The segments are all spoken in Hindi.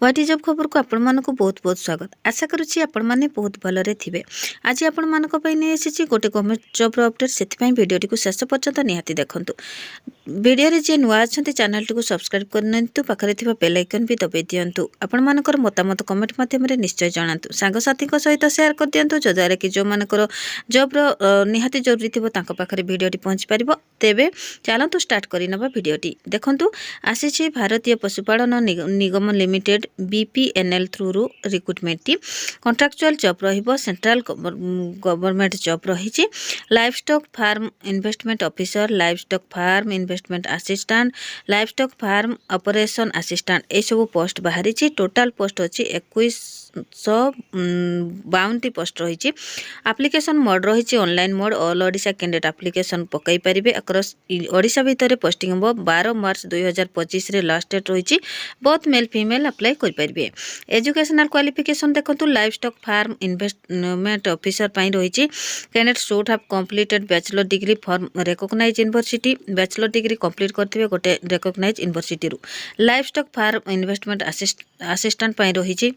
व्हाट इज जॉब खबर को आपण मानक बहुत बहुत स्वागत। आशा करुच्ची आपण माने बहुत भलरे थिबे। आज आपण मानक पई नै एसिची गोटे गवर्नमेंट जॉब अपडेट सेति भिडियोटी को शेष पर्यंत निहाती देखंतु। वीडियो रे जे नुआ अछंती चैनल को सब्सक्राइब करनंतु पाखरे थिबा बेल आइकन भी दबाई दियंतु। आपण मानकर मतामत कमेंट माध्यम रे निश्चय जणांतु। सांग साथी को सहित शेयर कर दियंतु जदारे कि जो मानकर जॉब रो निहाती जरूरी थिबो तांको पाखरे वीडियोटी पहुंच परिबो। तेबे चलंतु स्टार्ट करि नबा वीडियोटी। देखंतु आसीची Bharatiya Pashupalan Nigam limited BPNL through रु रिक्रुटमेंट टी कॉन्ट्रैक्चुअल जॉब रहिबो। सेंट्रल गवर्नमेंट जॉब रहिछि। Livestock farm investment officer, livestock farm investment assistant, livestock farm operation assistant ए सब पोस्ट बाहरी छि। टोटल पोस्ट अछि 2152 पोस्ट रही। एप्लिकेशन मोड रही online mode. All Odisha candidate application पकई पारे। अक्रॉस ओडिशा भितर पोस्टिंग हम 12 मार्च 2025 रे लास्ट डेट रही। बोथ मेल फीमेल अप्लाई कर पारे। एजुकेशनल क्वालिफिकेशन देखो livestock farm investment officer पाई रही। Candidate should have completed bachelor degree from recognised university. Bachelor degree complete करथिबे गोटे रिकॉग्नाइज्ड यूनिवर्सिटी रु। Livestock farm investment assistant पाई रही।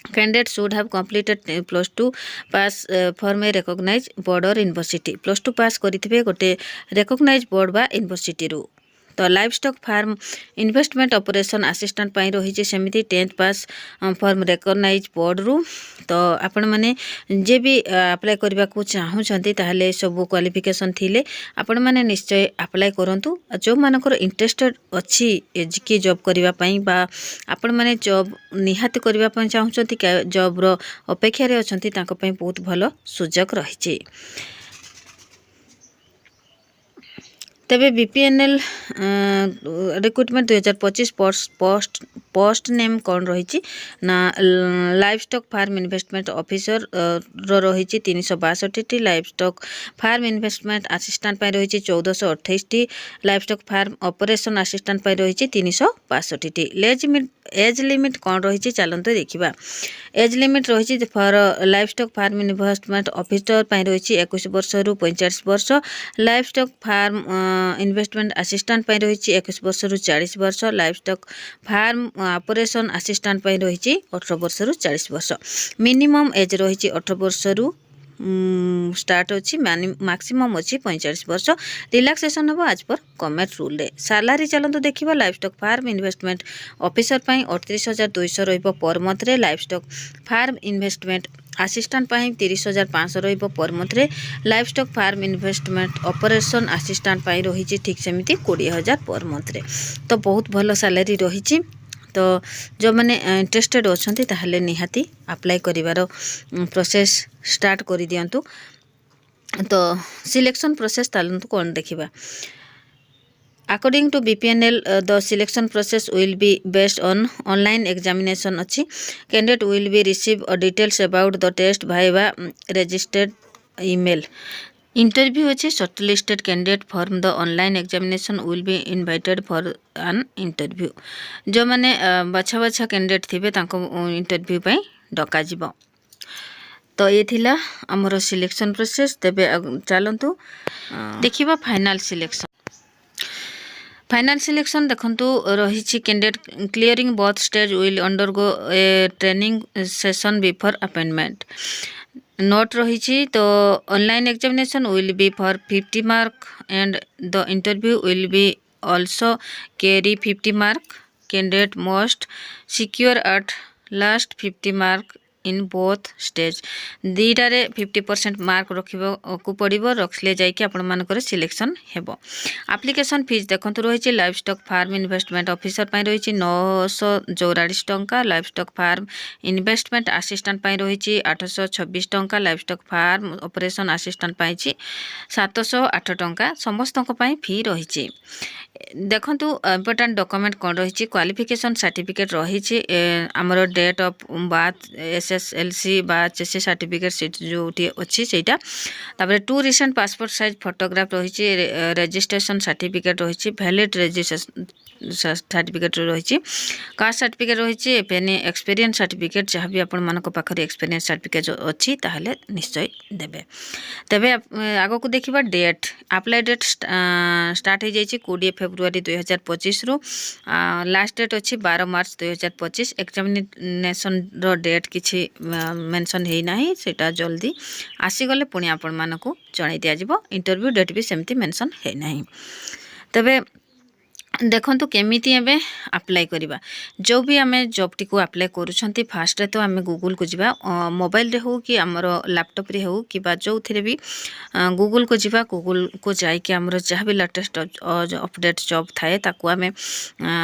Candidate should have completed +2 pass from a recognised board or university. +2 pass करिथिबे गोटे रिकॉग्नाइज्ड बोर्ड बा यूनिवर्सिटी रु। तो life stock farm investment operation assistant पाई रही सेमती 10th pass from recognised board रु। तो आपण माने जे भी अप्लाई करबा को चाहूछंती ताहले सब क्वालिफिकेशन थिले आपण माने निश्चय अप्लाई करंतु। जो मानकर इंटरेस्टेड अछि एजकी जॉब करबा पई बा आपण माने जॉब निहात करबा पई चाहूछंती जॉब रो अपेक्षा रे अछंती ताको पई बहुत भलो सुजोग रहिछि। तेबे बीपीएनएल रिक्रुटमेंट 2025 पोस्ट नेम कौन रही ना livestock farm investment officer रही 362 टी। Livestock farm investment assistant पाई रही 1428 टी। Livestock farm operation assistant पाई रही 362 टी। एज लिमिट कौन रही चलते देखा। एज लिमिट रही for livestock farm investment officer पाई रही 21 वर्ष रु 45 वर्ष। Livestock farm investment assistant पाई रही 21 वर्ष रु 40 वर्ष। Livestock farm operation assistant पाई रही 18 वर्ष रु 40 वर्ष। मिनिमम एज रही 18 वर्ष रु स्टार्ट अच्छी मैक्सिमम अच्छी 45 वर्ष। रिलैक्सेशन हम आज पर गवर्नमेंट रूल रे। सैलरी चलते देखा। Livestock farm investment officer 38,200 रहिबो पर मंथ रे। Livestock farm investment assistant 30,500 रहिबो पर मंथ रे। Livestock farm investment operation assistant रही ठीक सेमती 20,000 पर मंथ रे। तो बहुत भलो सैलरी रही। तो जो मैंने इंटरेस्टेड अच्छी ताहले निहाती अप्लाई करिवार प्रोसेस स्टार्ट कर दियंतु। तो सिलेक्शन प्रोसेस तालंतु कौन देखिबा। According to BPNL, the selection process will be based on online examination अच्छी। Candidate will be receive details about the test via registered email. Interview अच्छे shortlisted candidate form the online examination will be invited for an interview. जो माने बछा बछा कैंडिडेट थिबे तांको इंटरव्यू पई डका जिवो। तो ये थिला हमरो सिलेक्शन प्रोसेस। तेबे चलंतु देखिबा फाइनल सिलेक्शन। फाइनल सिलेक्शन देखंतु रही candidate clearing both stage will undergo A training session before appointment. Note रही तो online examination will B for 50 mark and the interview will be also carry 50 mark. Candidate must secure at last 50 mark in both stage. दीटारे 50% mark रखा पड़ो रखले जाकि आपण मानकर सिलेक्शन हेबो। एप्लिकेशन फीस देखंतु रही livestock farm investment officer पाई रही 944 टंका। Livestock farm investment assistant पाई रही 826 टंका। Livestock farm operation assistant पाई 708 टंका। समस्त फी रही। देखंतु इम्पोर्टेंट डॉक्यूमेंट कौन रही क्वालिफिकेशन सर्टिफिकेट रही आमर डेट ऑफ बर्थ SSLC बा HSC सर्टिफिकेट जो अच्छी सेटा तापर 2 रिसेंट पासपोर्ट साइज फोटोग्राफ रही रजिस्ट्रेशन सर्टिफिकेट रही वैलिड रजिस्ट्रेशन सर्टिफिकेट रही कास्ट सर्टिफिकेट रही एक्सपीरियंस सर्टिफिकेट जहाँ भी आपण मान पाखे एक्सपीरियंस सर्टिफिकेट अच्छी ताहले निश्चय देबे। तेबे आग को देखा डेट अप्लाई डेट स्टार्ट हो जाइए 20 फेब्रुआरी 2025 रु लास्ट डेट अच्छी 12 मार्च 2025 एग्जामिनेशन रो डेट किसी मेंशन है ना सेटा जल्दी आसीगले पुणी आपण मानक जन दिज्व इंटरव्यू डेट भी सेमती मेंशन है ना। तेबे देखंतु केमिति एबे अप्लाई करिबा जो भी आमे जॉब टी को अप्लाई करूछंती फास्ट रे तो आमे गूगल को जिबा मोबाइल रे हो कि हमर लैपटॉप रे हो कि बा जो थिरे भी गूगल को जिबा गूगल को जाई कि हमर जहाँ भी लेटेस्ट अपडेट जॉब थाए ताको आमे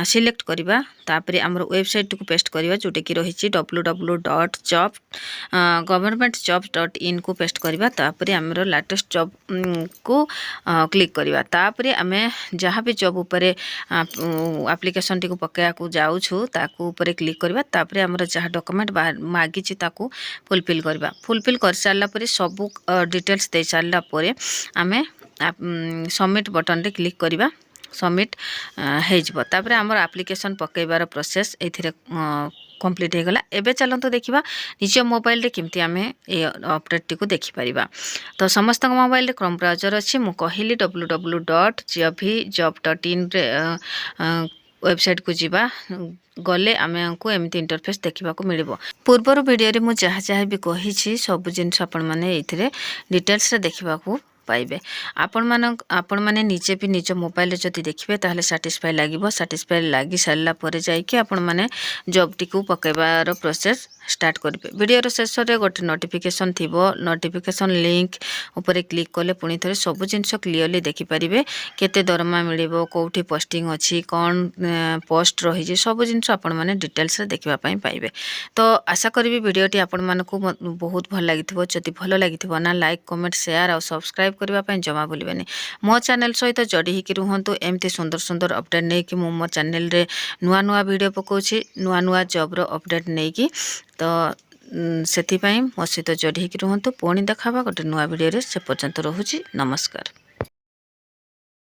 सिलेक्ट करिबा तापरे हमर वेबसाइट को पेस्ट करिबा जोटे कि रहिछि www.governmentjobs.in को पेस्ट करिबा तापरे हमर लेटेस्ट जॉब को क्लिक करिबा तापरे आमे जहाँ भी जॉब ऊपर एप्लिकेशन टी को पकेया को जाउछु ताकू ऊपर क्लिक करबा तापरे हमर जहाँ डॉक्यूमेंट मागी छि ताकू फुलफिल करबा फुलफिल कर सारला परे सब डिटेल्स दे सारला परे आमे सबमिट बटन रे क्लिक करबा सबमिट हो तापरे हमर एप्लिकेशन पकेबार प्रोसेस एथिरे कंप्लीट हो गला। एबे चलंतु देखिबा निज मोबाइल रे केमती आमे ए अपडेट टी को देखि परिबा। तो समस्त मोबाइल रे क्रोम ब्राउजर अछि मु कहिली www.gvjob.in रे वेबसाइट को जीवा गले आमे को एमती इंटरफेस देखा मिलिबो। पूर्वर वीडियो रे मु जहाँ जहाँ भी कही सब जिनस आपण माने एथिरे डिटेल्स रे देखा पाइबे। आपण माने निजे भी निज मोबाइल रे जति देखिबे ताहले सैटिस्फाई लागिबो सैटिस्फाई लागी सारला परे जाई कि आपण माने जॉब टी को पकेबार प्रोसेस स्टार्ट करेंगे। वीडियो शेष में गोटे नोटिफिकेशन थी नोटिफिकेशन लिंक ऊपर क्लिक कले पुणी थे सब जिनस क्लीयरली देखिपारे केते दरमा मिलिबो कौटी पोस्टिंग अच्छी कौन पोस्ट रही सब जिनस आपण मैंने डिटेल्स देखापी पाइबे। तो आशा करी वीडियोटी आपण मानक बहुत भल लगी जदि भल लगी ना लाइक कमेंट शेयर और सब्सक्राइब करने जमा भूलें। मो चैनल सहित जोड़ी होकर रुहतु एमती सुंदर सुंदर अपडेट नहीं कि मो चैनल रे नुआ नुआ वीडियो पकाउछि नुआ नुआ जॉब रो अपडेट नहीं कि तो से मो सहित जोड़ी होकर रुहतु पुणी देखा गोटे नुआ वीडियो से पर्यंत रोहुछि। नमस्कार।